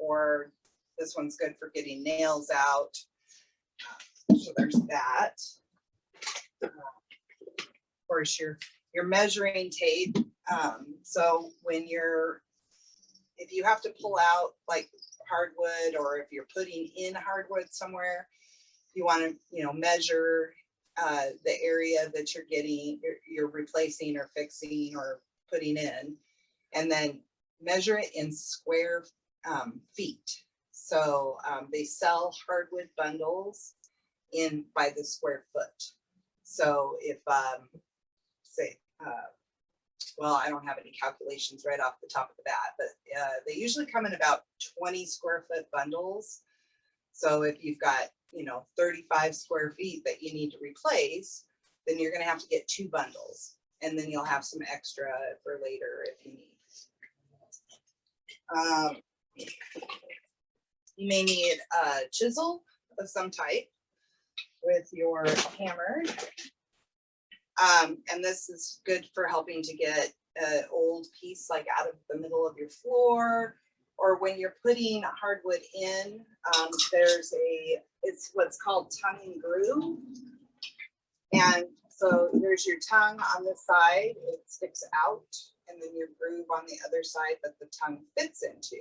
or this one's good for getting nails out. So there's that. Of course, your measuring tape. So when if you have to pull out like hardwood, or if you're putting in hardwood somewhere, you want to, measure the area that you're replacing or fixing or putting in, and then measure it in square feet. So they sell hardwood bundles by the square foot. So if say, well, I don't have any calculations right off the top of the bat, but they usually come in about 20 square foot bundles. So if you've got 35 square feet that you need to replace, then you're going to have to get 2 bundles, and then you'll have some extra for later if you need. You may need a chisel of some type with your hammer. And this is good for helping to get an old piece like out of the middle of your floor, or when you're putting hardwood in, it's what's called tongue and groove. And so there's your tongue on this side, it sticks out, and then your groove on the other side that the tongue fits into.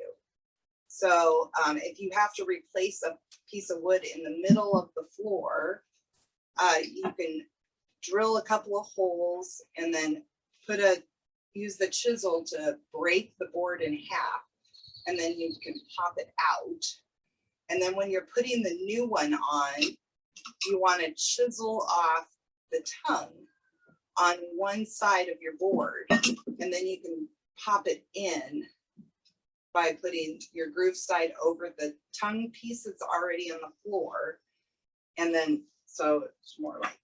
So if you have to replace a piece of wood in the middle of the floor, you can drill a couple of holes and then use the chisel to break the board in half, and then you can pop it out. And then when you're putting the new one on, you want to chisel off the tongue on one side of your board, and then you can pop it in by putting your groove side over the tongue piece that's already on the floor. And then, so it's more like,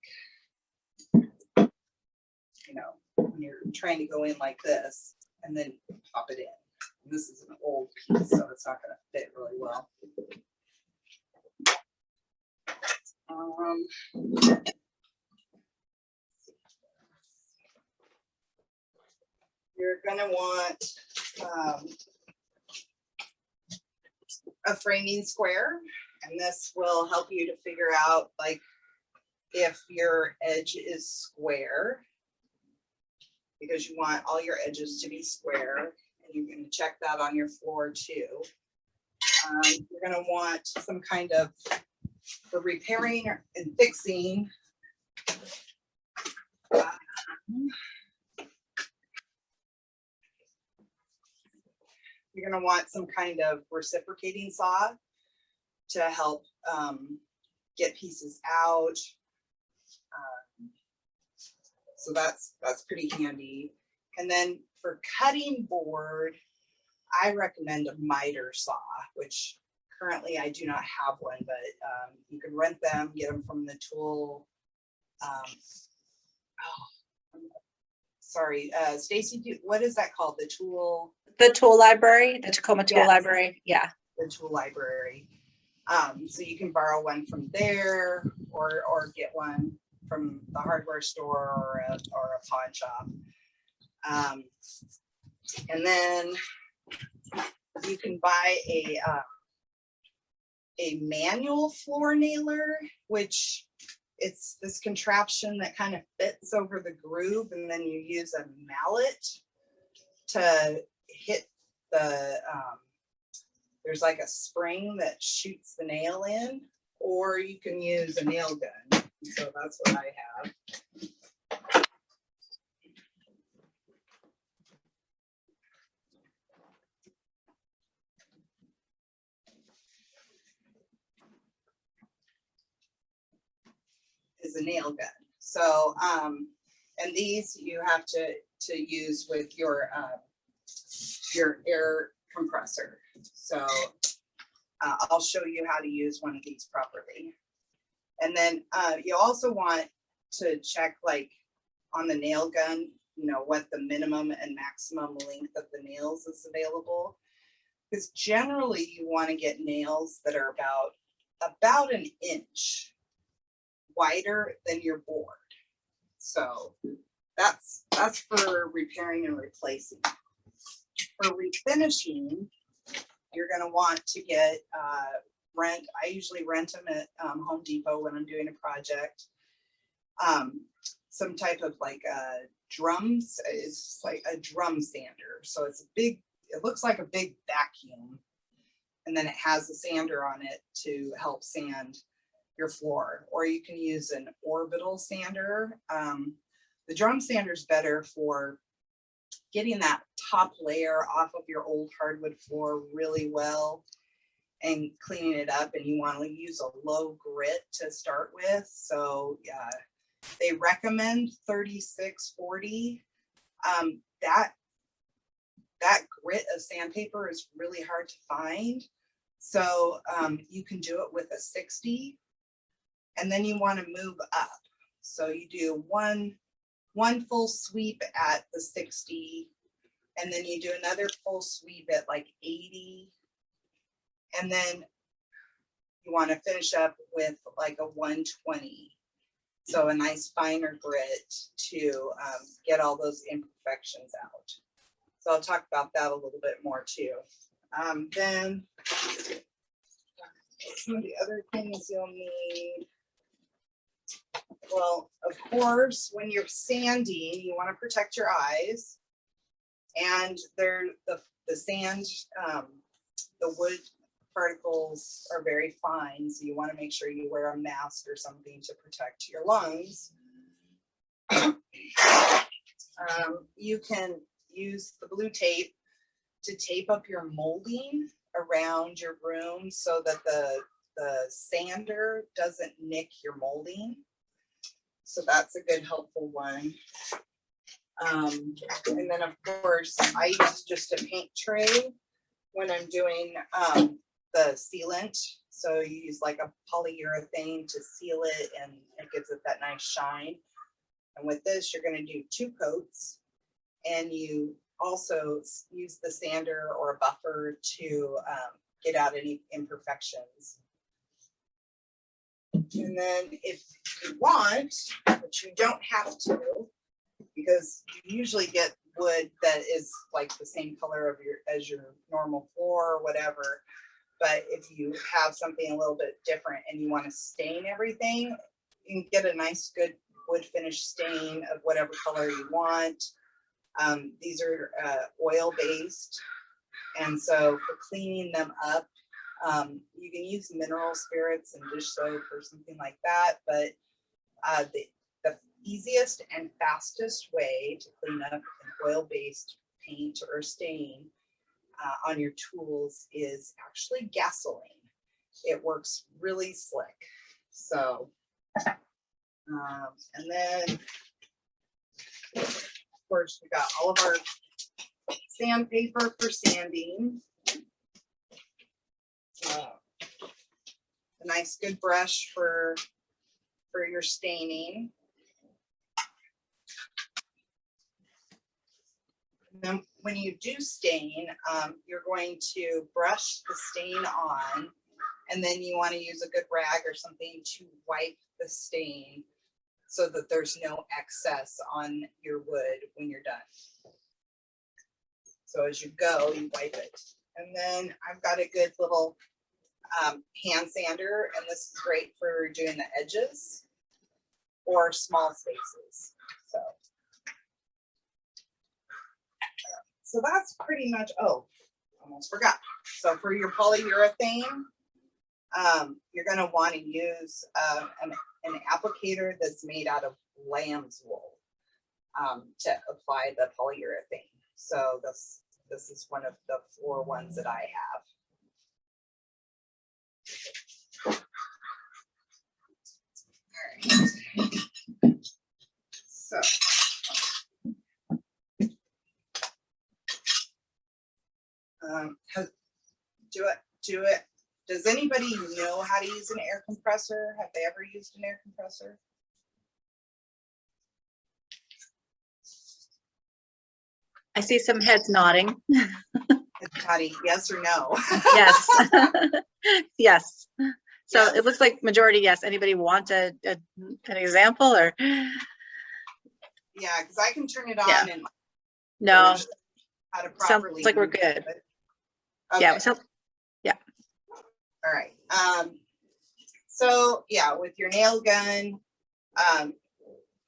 when you're trying to go in like this and then pop it in. This is an old piece, so it's not going to fit really well. You're going to want a framing square, and this will help you to figure out like if your edge is square, because you want all your edges to be square, and you can check that on your floor too. You're going to want some kind of, for repairing and fixing, you're going to want some kind of reciprocating saw to help get pieces out. So that's pretty handy. And then for cutting board, I recommend a miter saw, which currently I do not have one, but you can rent them, get them from the tool. Sorry, Stacy, what is that called? The tool library, the Tacoma Tool Library. Yeah. The tool library. So you can borrow one from there, or get one from the hardware store or a pawn shop. And then you can buy a manual floor nailer, which it's this contraption that kind of fits over the groove, and then you use a mallet to hit the, there's like a spring that shoots the nail in, or you can use a nail gun. So that's what I have. Is a nail gun. So, and these you have to use with your air compressor. So I'll show you how to use one of these properly. And then you also want to check, like on the nail gun, what the minimum and maximum length of the nails is available. Because generally you want to get nails that are about an inch wider than your board. So that's for repairing and replacing. For refinishing, you're going to want to get rent. I usually rent them at Home Depot when I'm doing a project. Some type of like drums, is like a drum sander. So it's a big, it looks like a big vacuum. And then it has a sander on it to help sand your floor. Or you can use an orbital sander. The drum sander is better for getting that top layer off of your old hardwood floor really well and cleaning it up. And you want to use a low grit to start with. So yeah, they recommend 3640. That grit of sandpaper is really hard to find. So you can do it with a 60, and then you want to move up. So you do one full sweep at the 60, and then you do another full sweep at like 80. And then you want to finish up with like a 120. So a nice finer grit to get all those imperfections out. So I'll talk about that a little bit more too. Then some of the other things you'll need. Well, of course, when you're sanding, you want to protect your eyes. And the sand, the wood particles are very fine, so you want to make sure you wear a mask or something to protect your lungs. You can use the blue tape to tape up your molding around your room so that the sander doesn't nick your molding. So that's a good helpful one. And then of course I use just a paint tray when I'm doing the sealant. So you use like a polyurethane to seal it, and it gives it that nice shine. And with this, you're going to do 2 coats, and you also use the sander or a buffer to get out any imperfections. And then if you want, but you don't have to, because you usually get wood that is like the same color of as your normal floor or whatever. But if you have something a little bit different and you want to stain everything, you can get a nice good wood finish stain of whatever color you want. These are oil based, and so for cleaning them up, you can use mineral spirits and dish soap or something like that. But the easiest and fastest way to clean up an oil based paint or stain on your tools is actually gasoline. It works really slick. So, and then of course we got all of our sandpaper for sanding. A nice good brush for your staining. And then when you do stain, you're going to brush the stain on, and then you want to use a good rag or something to wipe the stain so that there's no excess on your wood when you're done. So as you go, you wipe it. And then I've got a good little hand sander, and this is great for doing the edges or small spaces. So that's pretty much, oh, almost forgot. So for your polyurethane, you're going to want to use an applicator that's made out of lamb's wool to apply the polyurethane. So this is one of the 4 ones that I have. All right. So do it. Does anybody know how to use an air compressor? Have they ever used an air compressor? I see some heads nodding. Patty, yes or no? Yes. Yes. So Yes. it looks like majority yes. Anybody want an example or? Yeah, because I can turn it on and no. how to properly. Sounds like we're good. Okay. Yeah. So So yeah, with your nail gun,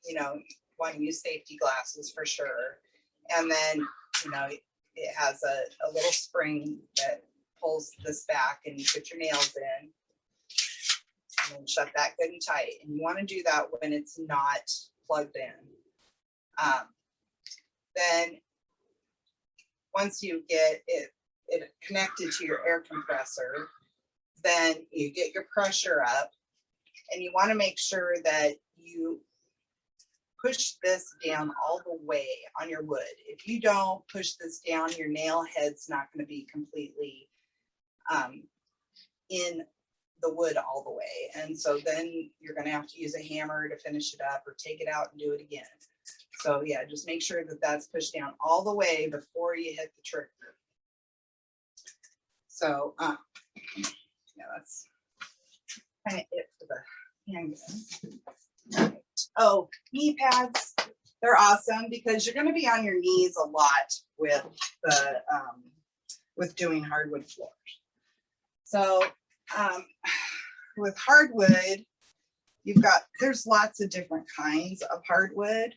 you know, you want to use safety glasses for sure. And then, you know, it has a little spring that pulls this back and you put your nails in and then shut that good and tight. And you want to do that when it's not plugged in. Then once you get it connected to your air compressor, then you get your pressure up and you want to make sure that you push this down all the way on your wood. If you don't push this down, your nail head's not going to be completely in the wood all the way. And so then you're going to have to use a hammer to finish it up or take it out and do it again. So yeah, just make sure that that's pushed down all the way before you hit the trigger. So yeah, that's kind of it for the handgun. Oh, knee pads, they're awesome because you're going to be on your knees a lot with the with doing hardwood floors. So with hardwood, there's lots of different kinds of hardwood.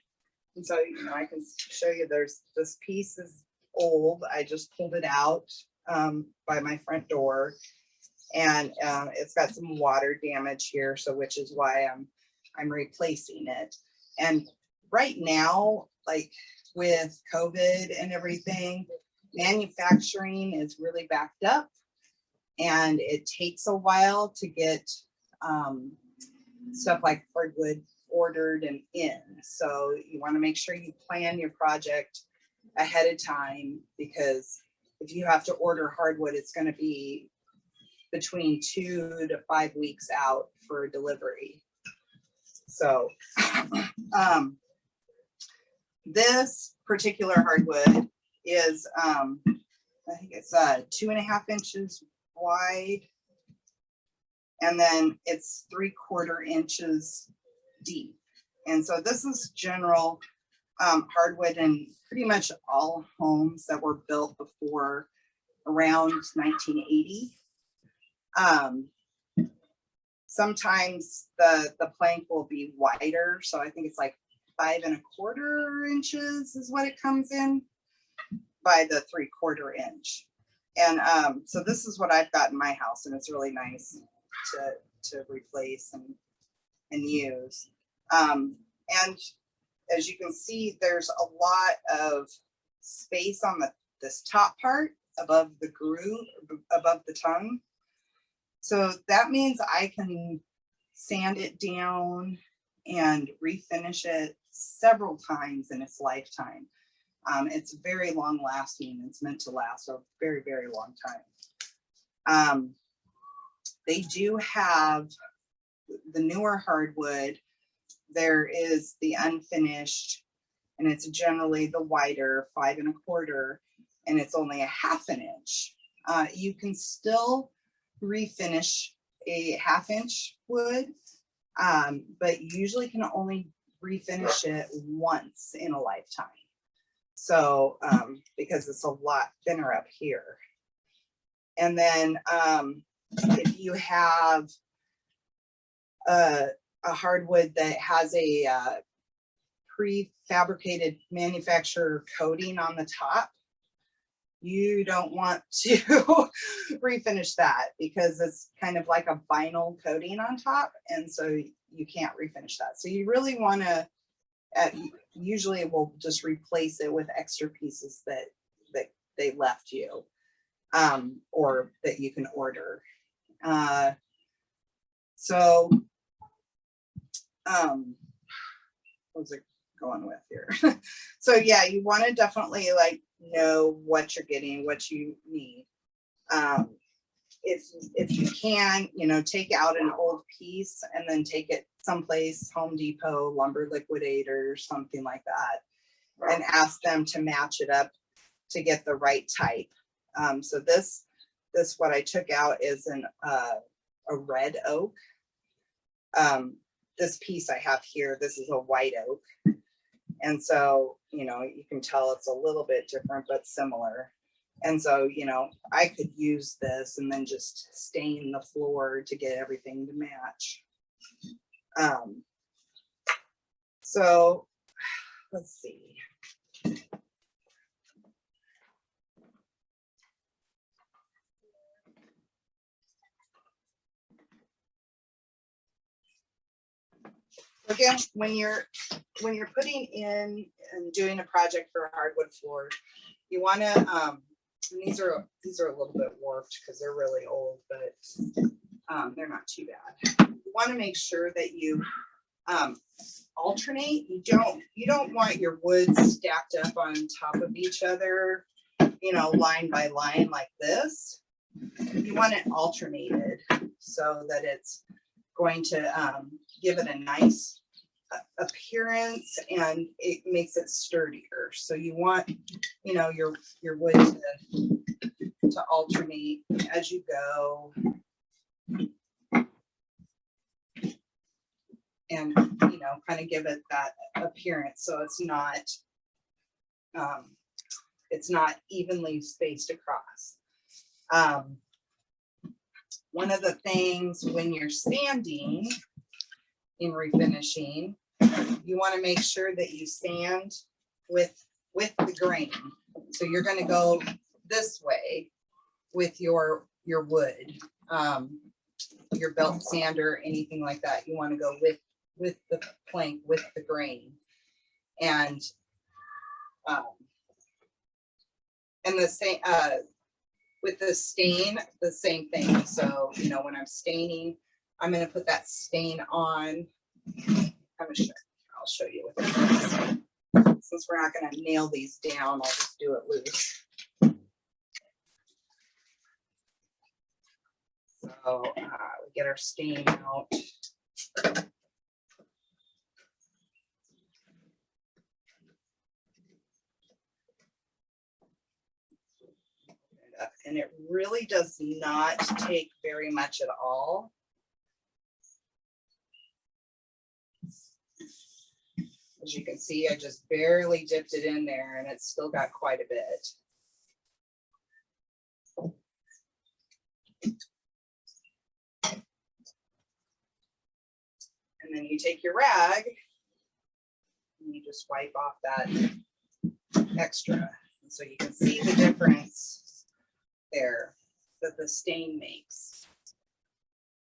And so, you know, I can show you this piece is old. I just pulled it out by my front door, and it's got some water damage here, so which is why I'm replacing it. And right now, like with COVID and everything, manufacturing is really backed up, and it takes a while to get stuff like hardwood ordered and in. So you want to make sure you plan your project ahead of time, because if you have to order hardwood, it's going to be between 2 to 5 weeks out for delivery. So this particular hardwood is I think it's 2.5 inches wide, and then it's 3/4 inches deep. And so this is general hardwood in pretty much all homes that were built before around 1980. Sometimes the plank will be wider, so I think it's like 5.25 inches is what it comes in by the 3/4 inch. And so this is what I've got in my house, and it's really nice to replace and use. And as you can see, there's a lot of space on this top part above the groove, above the tongue. So that means I can sand it down and refinish it several times in its lifetime. It's very long lasting. It's meant to last a very, very long time. They do have the newer hardwood. There is the unfinished, and it's generally the wider 5.25, and it's only 1/2 inch. You can still refinish a 1/2 inch wood, but usually can only refinish it once in a lifetime. So because it's a lot thinner up here. And then if you have a hardwood that has a prefabricated manufacturer coating on the top, you don't want to refinish that because it's kind of like a vinyl coating on top, and so you can't refinish that. So you really want to, usually we'll just replace it with extra pieces that they left you, or that you can order. So what was it going with here? So yeah, you want to definitely like know what you're getting, what you need. If you can, you know, take out an old piece and then take it someplace, Home Depot, Lumber Liquidator, something like that, and ask them to match it up to get the right type. So this what I took out is a red oak. This piece I have here, this is a white oak. And so, you know, you can tell it's a little bit different, but similar. And so, you know, I could use this and then just stain the floor to get everything to match. So let's see. Again, when you're putting in and doing a project for a hardwood floor, you want to and these are a little bit warped because they're really old, but they're not too bad. You want to make sure that you alternate. You don't want your woods stacked up on top of each other, you know, line by line like this. You want it alternated so that it's going to give it a nice appearance, and it makes it sturdier. So you want, you know, your wood to alternate as you go, and you know, kind of give it that appearance. So it's not evenly spaced across. One of the things when you're sanding in refinishing, you want to make sure that you sand with the grain. So you're going to go this way with your wood, your belt sander, anything like that. You want to go with the plank, with the grain, and the same with the stain, the same thing. So, you know, when I'm staining, I'm going to put that stain on. I'll show you what that is. Since we're not going to nail these down, I'll just do it loose. So we get our stain out. And it really does not take very much at all. As you can see, I just barely dipped it in there and it's still got quite a bit. And then you take your rag and you just wipe off that extra. And so you can see the difference there that the stain makes,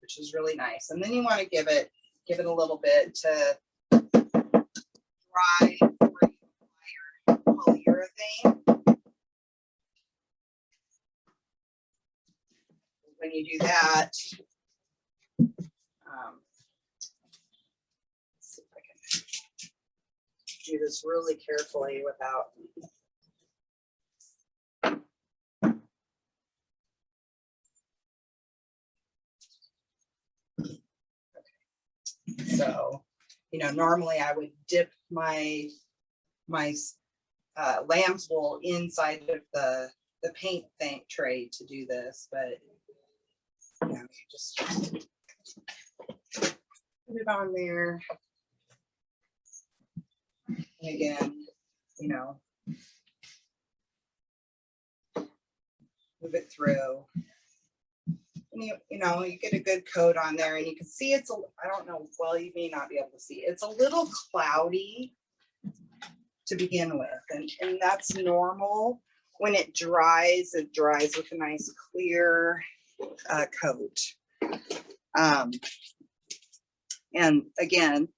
which is really nice. And then you want to give it a little bit to dry before you apply your polyurethane. When you do that, let's see if I can do this really carefully without. Okay. So, you know, normally I would dip my lamb's wool inside of the paint tray to do this, but you know, you just put it on there. And again, you know, move it through. And you know, you get a good coat on there, and you can see it's I don't know, well, you may not be able to see. It's a little cloudy to begin with, and that's normal. When it dries with a nice clear coat. And again,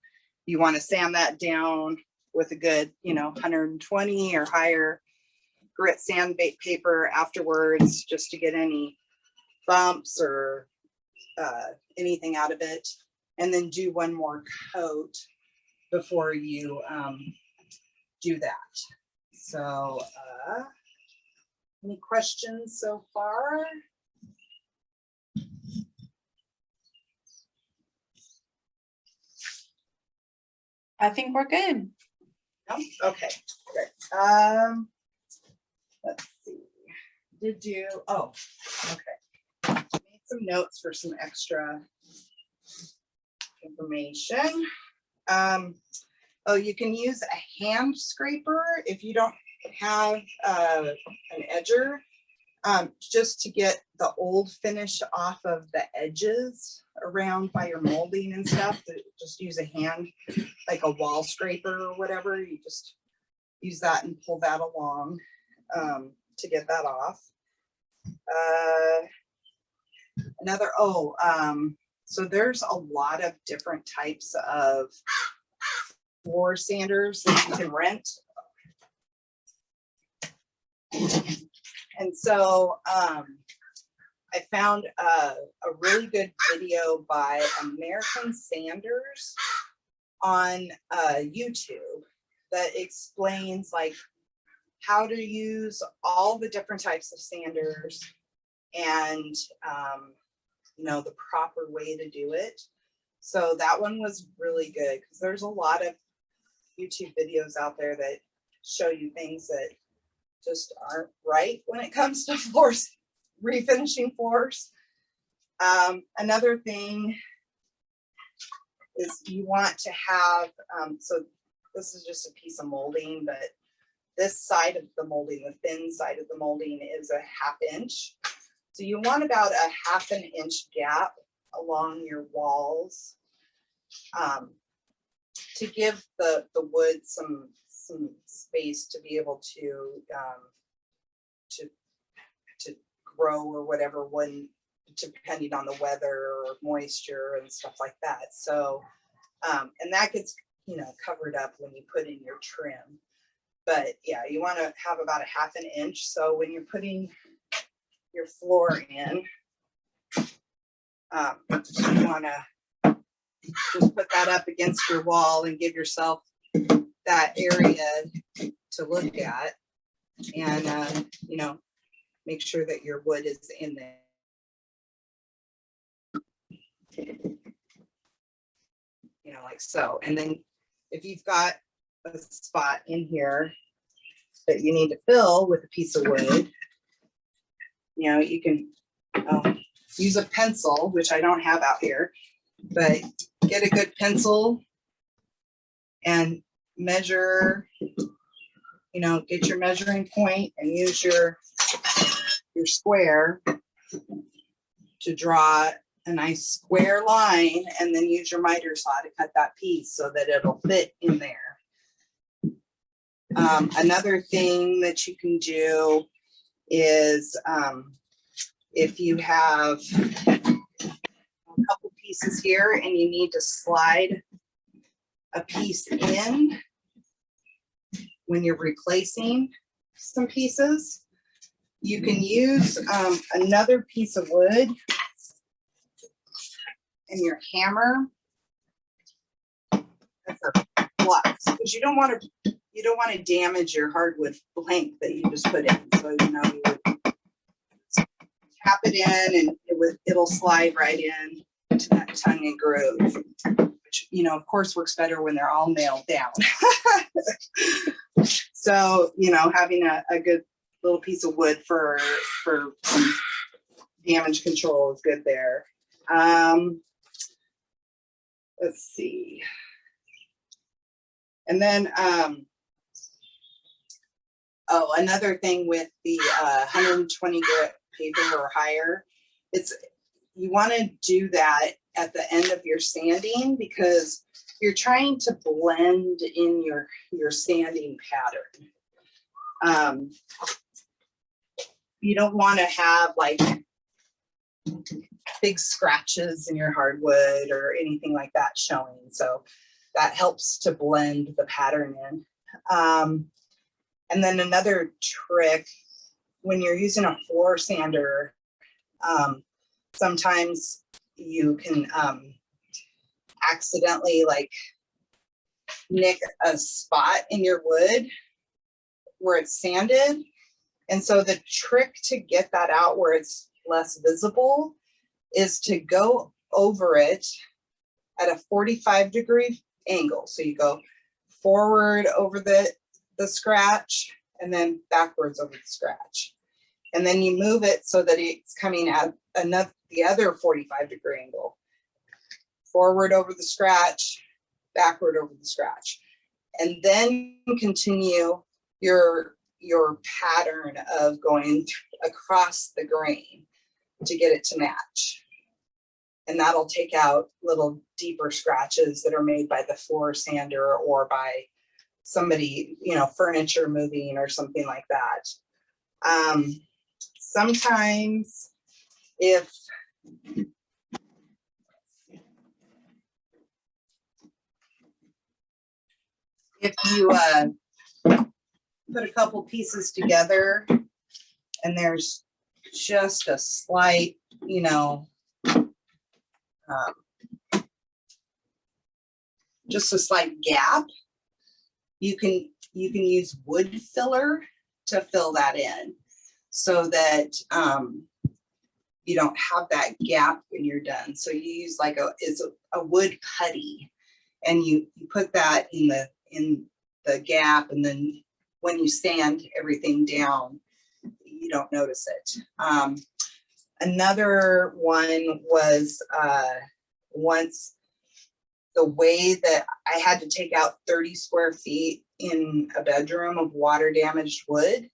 you want to sand that down with a good, you know, 120 or higher grit sandpaper afterwards, just to get any bumps or anything out of it. And then do one more coat before you do that. So any questions so far? I think we're good. No? Okay, great. Let's see. Did you, oh, okay. Made some notes for some extra information. Oh, you can use a hand scraper if you don't have an edger. just to get the old finish off of the edges around by your molding and stuff. Just use a hand, like a wall scraper or whatever. You just use that and pull that along to get that off. So there's a lot of different types of floor sanders that you can rent. And so I found a really good video by American Sanders on YouTube that explains like how to use all the different types of sanders and you know, the proper way to do it. So that one was really good because there's a lot of YouTube videos out there that show you things that just aren't right when it comes to floors, refinishing floors. Another thing is you want to have, so this is just a piece of molding, but this side of the molding, the thin side of the molding is a 1/2 inch. So you want about a 1/2 inch gap along your walls to give the wood some space to be able to grow or whatever, when depending on the weather or moisture and stuff like that. So and that gets, you know, covered up when you put in your trim. But yeah, you want to have about a 1/2 inch. So when you're putting your floor in, you want to just put that up against your wall and give yourself that area to look at, and you know, make sure that your wood is in there. You know, like so. And then if you've got a spot in here that you need to fill with a piece of wood, you know, you can use a pencil, which I don't have out here, but get a good pencil and measure, you know, get your measuring point and use your square to draw a nice square line, and then use your miter saw to cut that piece so that it'll fit in there. Another thing that you can do is if you have a couple pieces here and you need to slide a piece in when you're replacing some pieces, you can use another piece of wood and your hammer as a flux, because you don't want to damage your hardwood plank that you just put in. So you know, you would tap it in and it'll slide right in into that tongue and groove, which, you know, of course works better when they're all nailed down. So, you know, having a good little piece of wood for some damage control is good there. Let's see. And then, oh, another thing with the 120 grit paper or higher, you want to do that at the end of your sanding, because you're trying to blend in your sanding pattern. You don't want to have like big scratches in your hardwood or anything like that showing. So that helps to blend the pattern in. And then another trick, when you're using a floor sander, sometimes you can accidentally like nick a spot in your wood where it's sanded. And so the trick to get that out where it's less visible is to go over it at a 45-degree angle. So you go forward over the scratch and then backwards over the scratch. And then you move it so that it's coming at the other 45-degree angle. Forward over the scratch, backward over the scratch. And then continue your your pattern of going across the grain to get it to match. And that'll take out little deeper scratches that are made by the floor sander or by somebody, you know, furniture moving or something like that. Sometimes if you put a couple pieces together and there's just a slight, you know, just a slight gap, you can use wood filler to fill that in so that you don't have that gap when you're done. So you use like a wood putty, and you put that in the gap, and then when you sand everything down, you don't notice it. Another one was once the way that I had to take out 30 square feet in a bedroom of water damaged wood.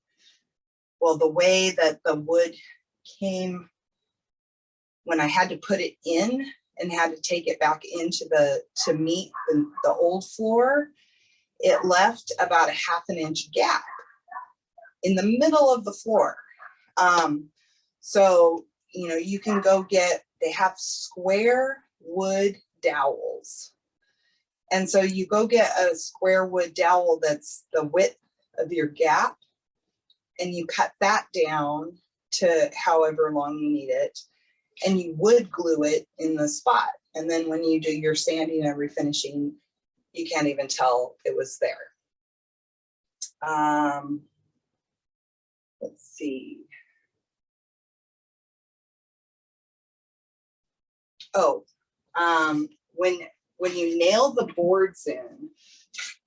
Well, the way that the wood came when I had to put it in and had to take it back into to meet the old floor, it left about a ½ inch gap in the middle of the floor. So, you know, you can go they have square wood dowels. And so you go get a square wood dowel that's the width of your gap, and you cut that down to however long you need it, and you wood glue it in the spot. And then when you do your sanding and refinishing, you can't even tell it was there. Let's see. Oh, when you nail the boards in,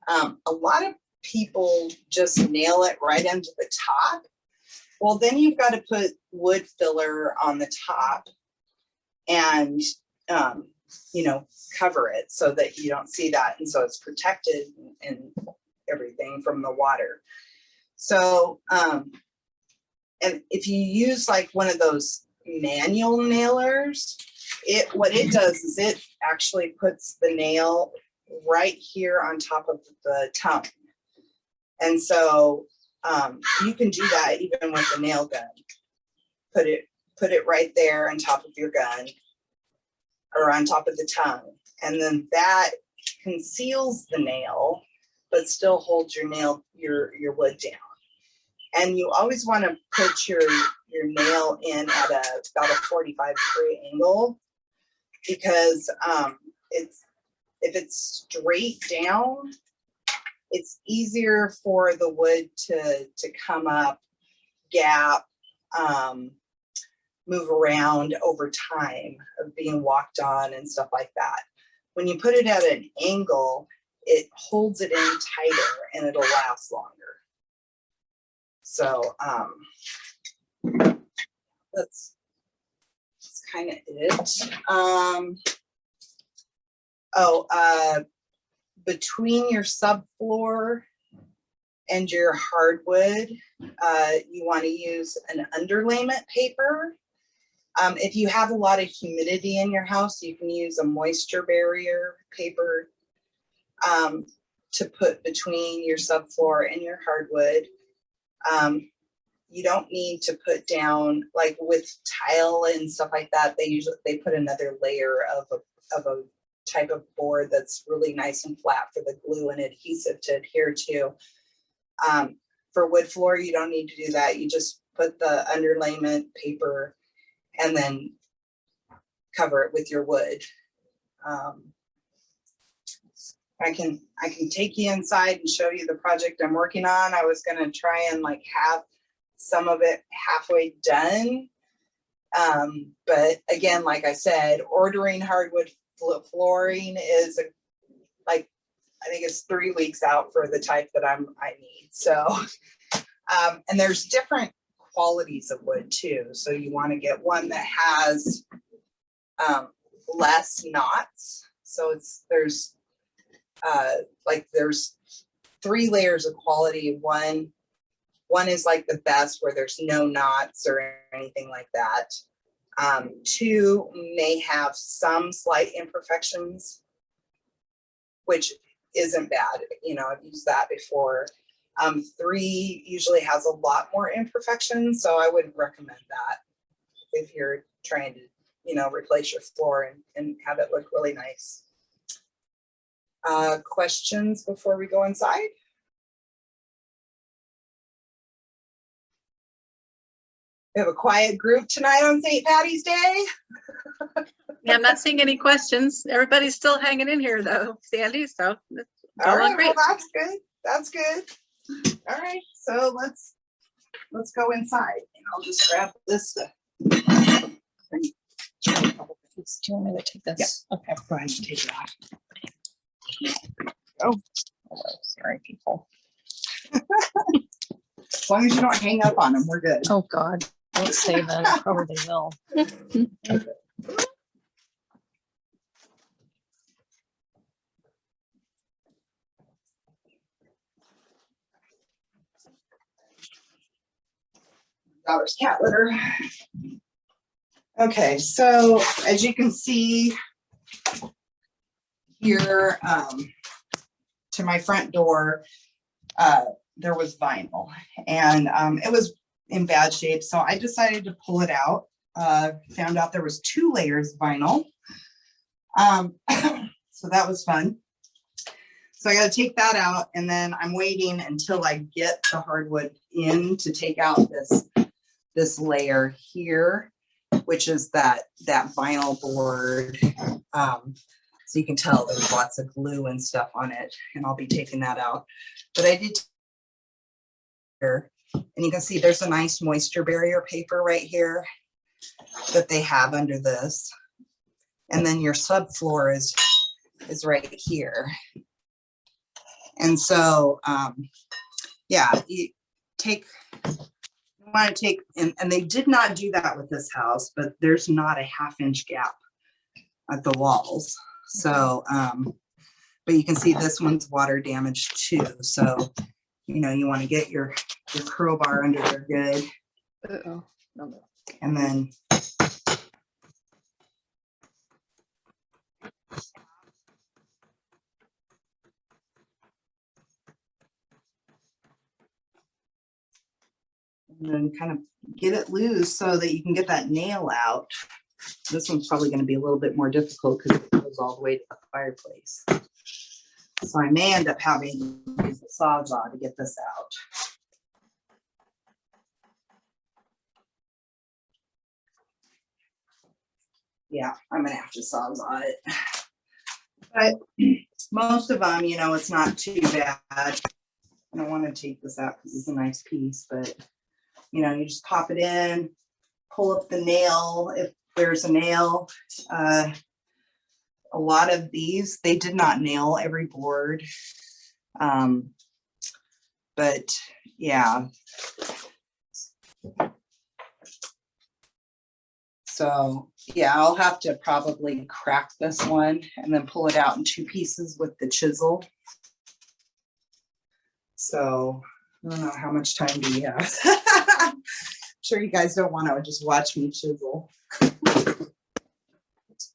a lot of people just nail it right into the top. Well, then you've got to put wood filler on the top and, you know, cover it so that you don't see that. And so it's protected and everything from the water. So, and if you use like one of those manual nailers, what it does is it actually puts the nail right here on top of the tongue. And so you can do that even with a nail gun. Put it right there on top of your gun or on top of the tongue. And then that conceals the nail, but still holds your wood down. And you always want to put your nail in at about a 45-degree angle, because if it's straight down, it's easier for the wood to come up, gap, move around over time of being walked on and stuff like that. When you put it at an angle, it holds it in tighter and it'll last longer. So that's kind of it. Between your subfloor and your hardwood, you want to use an underlayment paper. If you have a lot of humidity in your house, you can use a moisture barrier paper to put between your subfloor and your hardwood. You don't need to put down, like with tile and stuff like that, they put another layer of a type of board that's really nice and flat for the glue and adhesive to adhere to. For wood floor, you don't need to do that. You just put the underlayment paper and then cover it with your wood. I can take you inside and show you the project I'm working on. I was gonna try and like have some of it halfway done. But again, like I said, ordering hardwood flooring is I think it's 3 weeks out for the type that I need. So, and there's different qualities of wood too. So you want to get one that has less knots. So there's 3 layers of quality. One One is like the best where there's no knots or anything like that. 2 may have some slight imperfections, which isn't bad. You know, I've used that before. 3 usually has a lot more imperfections, so I wouldn't recommend that if you're trying to, you know, replace your floor and have it look really nice. Questions before we go inside? We have a quiet group tonight on St. Patty's Day. Yeah, I'm not seeing any questions. Everybody's still hanging in here though, Sandy, so it's All going right, great. well, that's good. That's good. All right, so let's go inside, and I'll just grab this. Do you want me to take this? Okay. Go ahead and take it off. Oh, sorry, people. As long as you don't hang up on them, we're good. Oh, God. Don't say that. I probably will. Daughter's cat litter. Okay, so as you can see here, to my front door, there was vinyl, and it was in bad shape, so I decided to pull it out. Found out there was 2 layers of vinyl, so that was fun. So I got to take that out, and then I'm waiting until I get the hardwood in to take out this layer here, which is that vinyl board. So you can tell there's lots of glue and stuff on it, and I'll be taking that out. But I did here, and you can see there's a nice moisture barrier paper right here that they have under this. And then your subfloor is right here. And so, yeah, you want to take, and they did not do that with this house, but there's not a 1/2-inch gap at the walls. So, but you can see this one's water damaged too. So, you know, you want to get your crowbar under there good. Uh-oh. No. And then kind of get it loose so that you can get that nail out. This one's probably going to be a little bit more difficult because it goes all the way to the fireplace. So I may end up having to use the Sawzall to get this out. Yeah, I'm going to have to Sawzall it. But most of them, you know, it's not too bad. I don't want to take this out because it's a nice piece, but you know, you just pop it in, pull up the nail if there's a nail. A lot of these, they did not nail every board. But yeah. So yeah, I'll have to probably crack this one and then pull it out in 2 pieces with the chisel. So I don't know how much time do we have. I'm sure you guys don't want to just watch me chisel. It's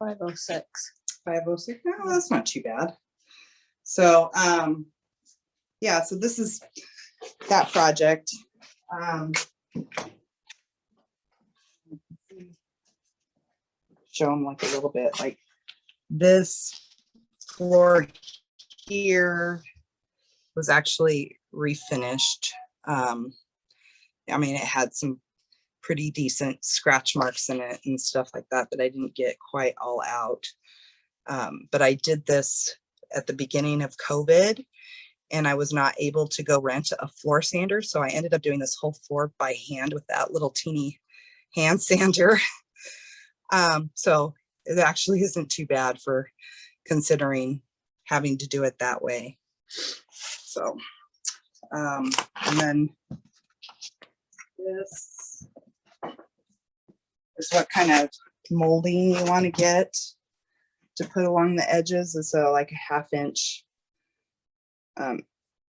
5:06. 5:06. No, that's not too bad. So yeah, so this is that project. Show them like a little bit, like this floor here was actually refinished. I mean, it had some pretty decent scratch marks in it and stuff like that I didn't get quite all out. But I did this at the beginning of COVID, and I was not able to go rent a floor sander. So I ended up doing this whole floor by hand with that little teeny hand sander. So it actually isn't too bad for considering having to do it that way. So, and then this is what kind of molding you want to get to put along the edges. And so like a 1/2 inch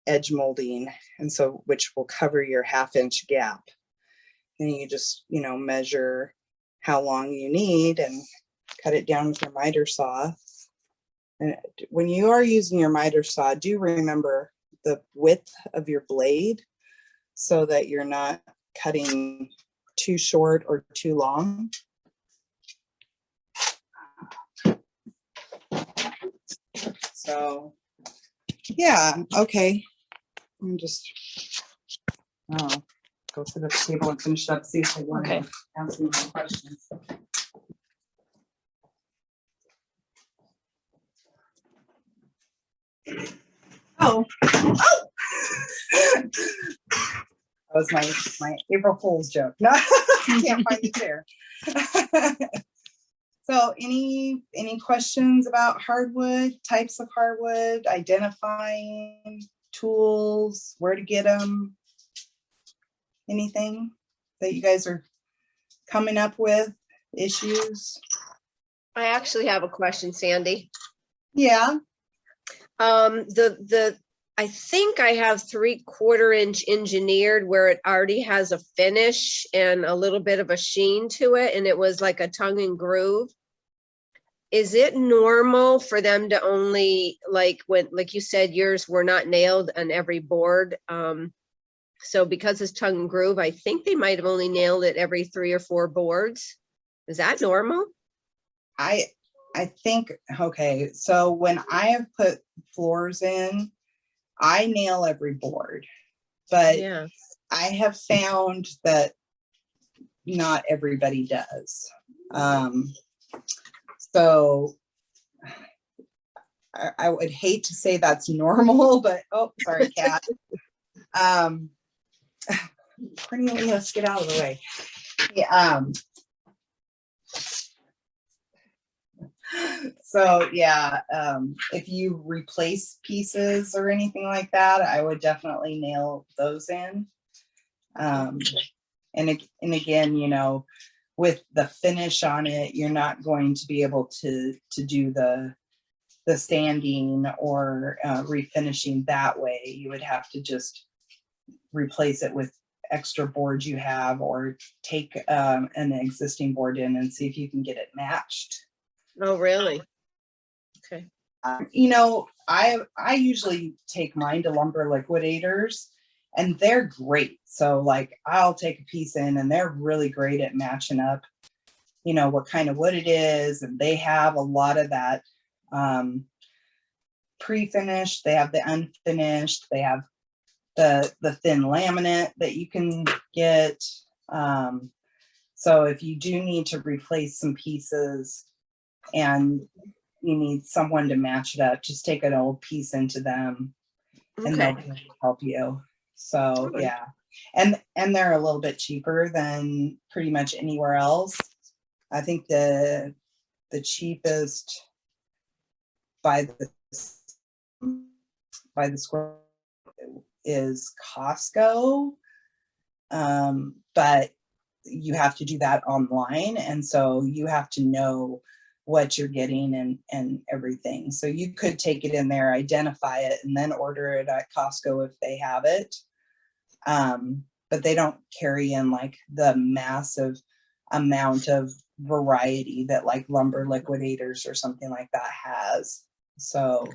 edge molding, and so which will cover your 1/2-inch gap. And you just, measure how long you need and cut it down with your miter saw. And when you are using your miter saw, do remember the width of your blade so that you're not cutting too short or too long. So, yeah, okay. I'm just go to the table and finish it up, see if they want to ask me more questions. Oh. That was my April Fool's joke. No, can't find it there. So any questions about hardwood, types of hardwood, identifying tools, where to get them? Anything that you guys are coming up with, issues? I actually have a question, Sandy. Yeah. I think I have 3/4 inch engineered where it already has a finish and a little bit of a sheen to it, and it was like a tongue and groove. Is it normal for them to only, like you said, yours were not nailed on every board? So because it's tongue and groove, I think they might have only nailed it every 3 or 4 boards. Is that normal? I think, okay, so when I have put floors in, I nail every board, but Yeah. I have found that not everybody does. So I would hate to say that's normal, but oh, sorry, cat. Cornelius, get out of the way. Yeah, so yeah, if you replace pieces or anything like that, I would definitely nail those in. And again, with the finish on it, you're not going to be able to do the sanding or refinishing that way. You would have to just replace it with extra boards you have, or take an existing board in and see if you can get it matched. Oh, really? Okay. I usually take mine to lumber liquidators, and they're great. So like I'll take a piece in and they're really great at matching up, what kind of wood it is. And they have a lot of that pre-finished. They have the unfinished. They have the thin laminate that you can get. So if you do need to replace some pieces and you need someone to match it up, just take an old piece into them and they'll be able to help you. So yeah, and they're a little bit cheaper than pretty much anywhere else. I think the cheapest by the square is Costco, but you have to do that online, and so you have to know what you're getting and everything. So you could take it in there, identify it, and then order it at Costco if they have it. But they don't carry in like the massive amount of variety that like Lumber Liquidators or something like that has. So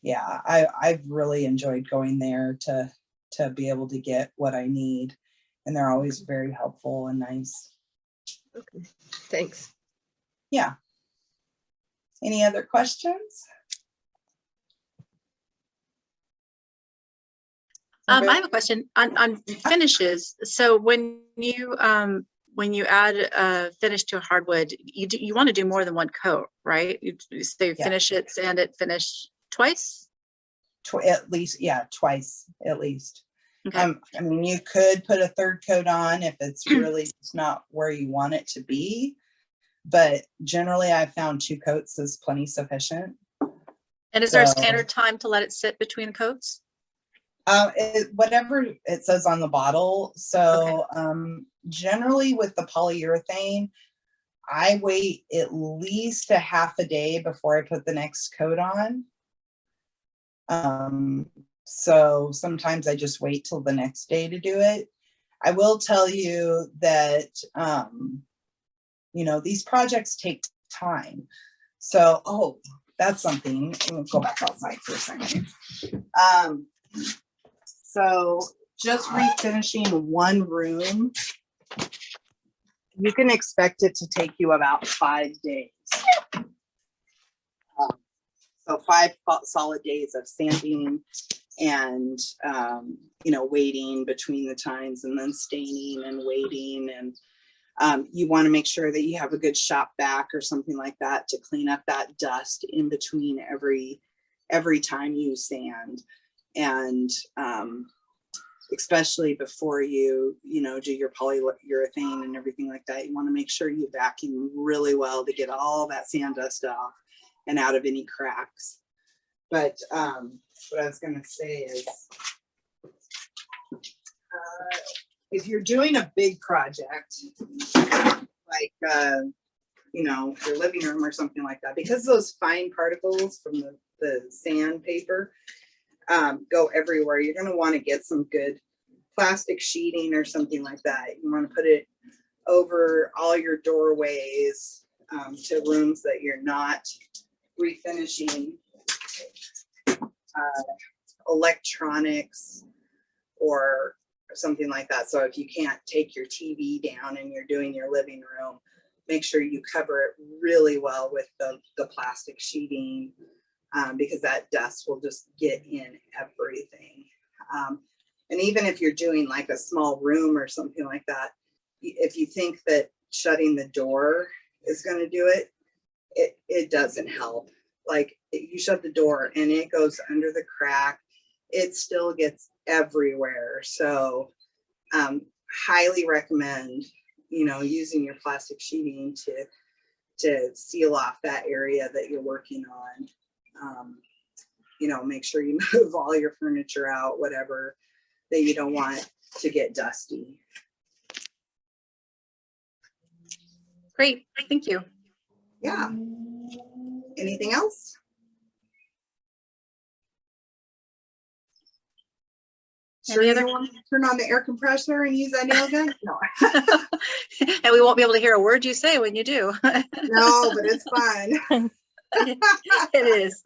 yeah, I've really enjoyed going there to be able to get what I need, and they're always very helpful and nice. Okay. Thanks. Yeah. Any other questions? I have a question on finishes. So when you add a finish to a hardwood, you want to do more than one coat, right? You say finish it, sand it, finish twice? At least, yeah, twice at least. Okay. I mean, you could put a 3rd coat on if it's really just not where you want it to be, but generally I found 2 coats is plenty sufficient. And is there a standard time to let it sit between the coats? Whatever it says on the bottle. So generally with the polyurethane, I wait at least a half a day before I put the next coat on. So sometimes I just wait till the next day to do it. I will tell you that, you know, these projects take time. So, oh, that's something. We'll go back outside for a second. So just refinishing one room, you can expect it to take you about 5 days. So 5 solid days of sanding and, you know, waiting between the times, and then staining and waiting. And you want to make sure that you have a good shop vac or something like that to clean up that dust in between every time you sand. And especially before you know, do your polyurethane and everything like that, you want to make sure you vacuum really well to get all that sand dust off and out of any cracks. But what I was going to say is, if you're doing a big project, like, you know, your living room or something like that, because those fine particles from the sandpaper go everywhere, you're going to want to get some good plastic sheeting or something like that. You want to put it over all your doorways to rooms that you're not refinishing, electronics or something like that. So if you can't take your TV down and you're doing your living room, make sure you cover it really well with the plastic sheeting, because that dust will just get in everything. And even if you're doing like a small room or something like that, if you think that shutting the door is going to do it, it doesn't help. Like, you shut the door and it goes under the crack, it still gets everywhere. So highly recommend, you know, using your plastic sheeting to seal off that area that you're working on. You know, make sure you move all your furniture out, whatever that you don't want to get dusty. Great, thank you. Yeah. Anything else? Sure, Any you other- don't want to turn on the air compressor and use that nail gun? No. And we won't be able to hear a word you say when you do. No, but it's fun. It is.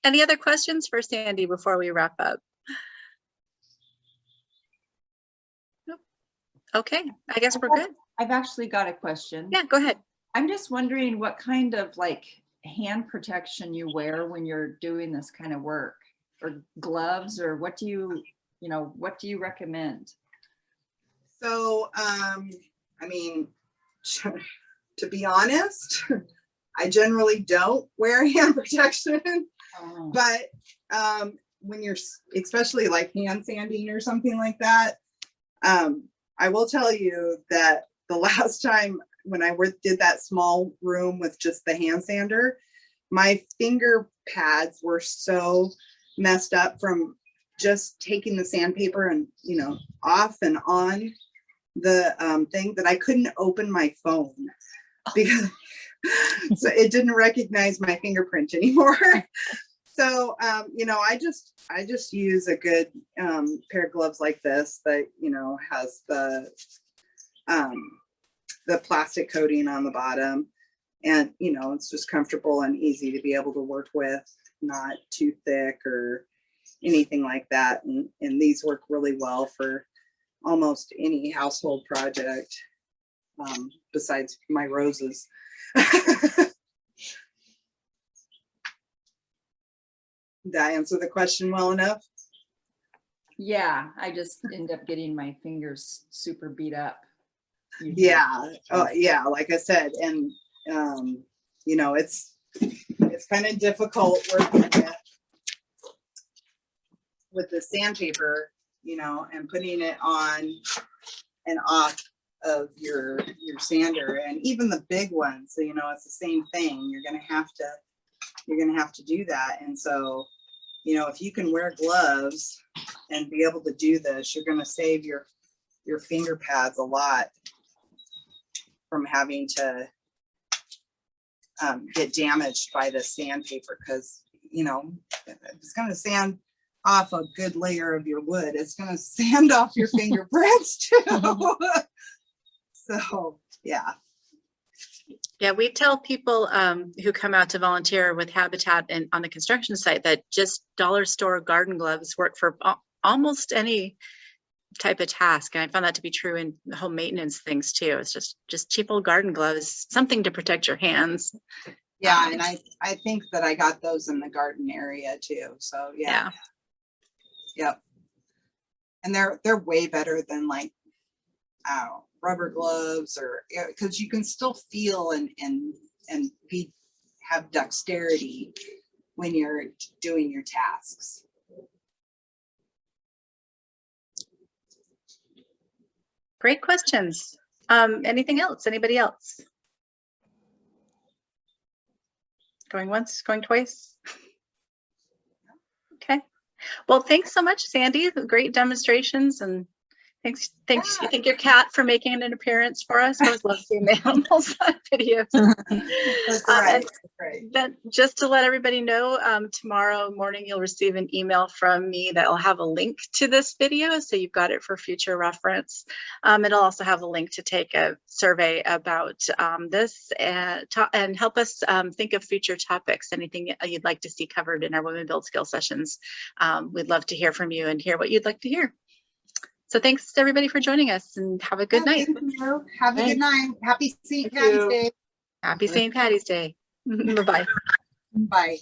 Any other questions for Sandi before we wrap up? Nope. Okay, I guess we're good. I've actually got a question. Yeah, go ahead. I'm just wondering what kind of like hand protection you wear when you're doing this kind of work, or gloves, or what do you know, what do you recommend? So, I mean, to be honest, I generally don't wear hand protection, Oh. but when you're especially like hand sanding or something like that, I will tell you that the last time when I did that small room with just the hand sander, my finger pads were so messed up from just taking the sandpaper and, you know, off and on the thing, that I couldn't open my phone because so it didn't recognize my fingerprint anymore. So, you know, I just use a good pair of gloves like this that, you know, has the plastic coating on the bottom, and, you know, it's just comfortable and easy to be able to work with, not too thick or anything like that. And these work really well for almost any household project, besides my roses. Did I answer the question well enough? Yeah, I just end up getting my fingers super beat up. Yeah. Oh, yeah. Like I said, and you know, it's kind of difficult working with the sandpaper, you know, and putting it on and off of your sander, and even the big ones. So, you know, it's the same thing. You're gonna have to do that. And so, you know, if you can wear gloves and be able to do this, you're gonna save your finger pads a lot from having to get damaged by the sandpaper, because, you know, if it's going to sand off a good layer of your wood, it's gonna sand off your fingerprints too. So, yeah. Yeah, we tell people who come out to volunteer with Habitat and on the construction site that just dollar store garden gloves work for almost any type of task. And I found that to be true in home maintenance things too. It's just cheap old garden gloves, something to protect your hands. Yeah, and I think that I got those in the garden area too. So yeah. Yep. And they're way better than like rubber gloves, or because you can still feel and have dexterity when you're doing your tasks. Great questions. Anything else? Anybody else? Going once, going twice? Okay. Well, thanks so much, Sandy. Great demonstrations, and thanks. Thank your cat for making an appearance for us. I always love seeing the animals on videos. That's right. That just to let everybody know, tomorrow morning you'll receive an email from me that will have a link to this video, so you've got it for future reference. It'll also have a link to take a survey about this and help us think of future topics. Anything you'd like to see covered in our Women Build Skill sessions, we'd love to hear from you and hear what you'd like to hear. So thanks everybody for joining us, and have a good night. Thank you. Have a good night. Happy St. Patty's Day. Happy St. Patty's Day. Bye-bye. Bye.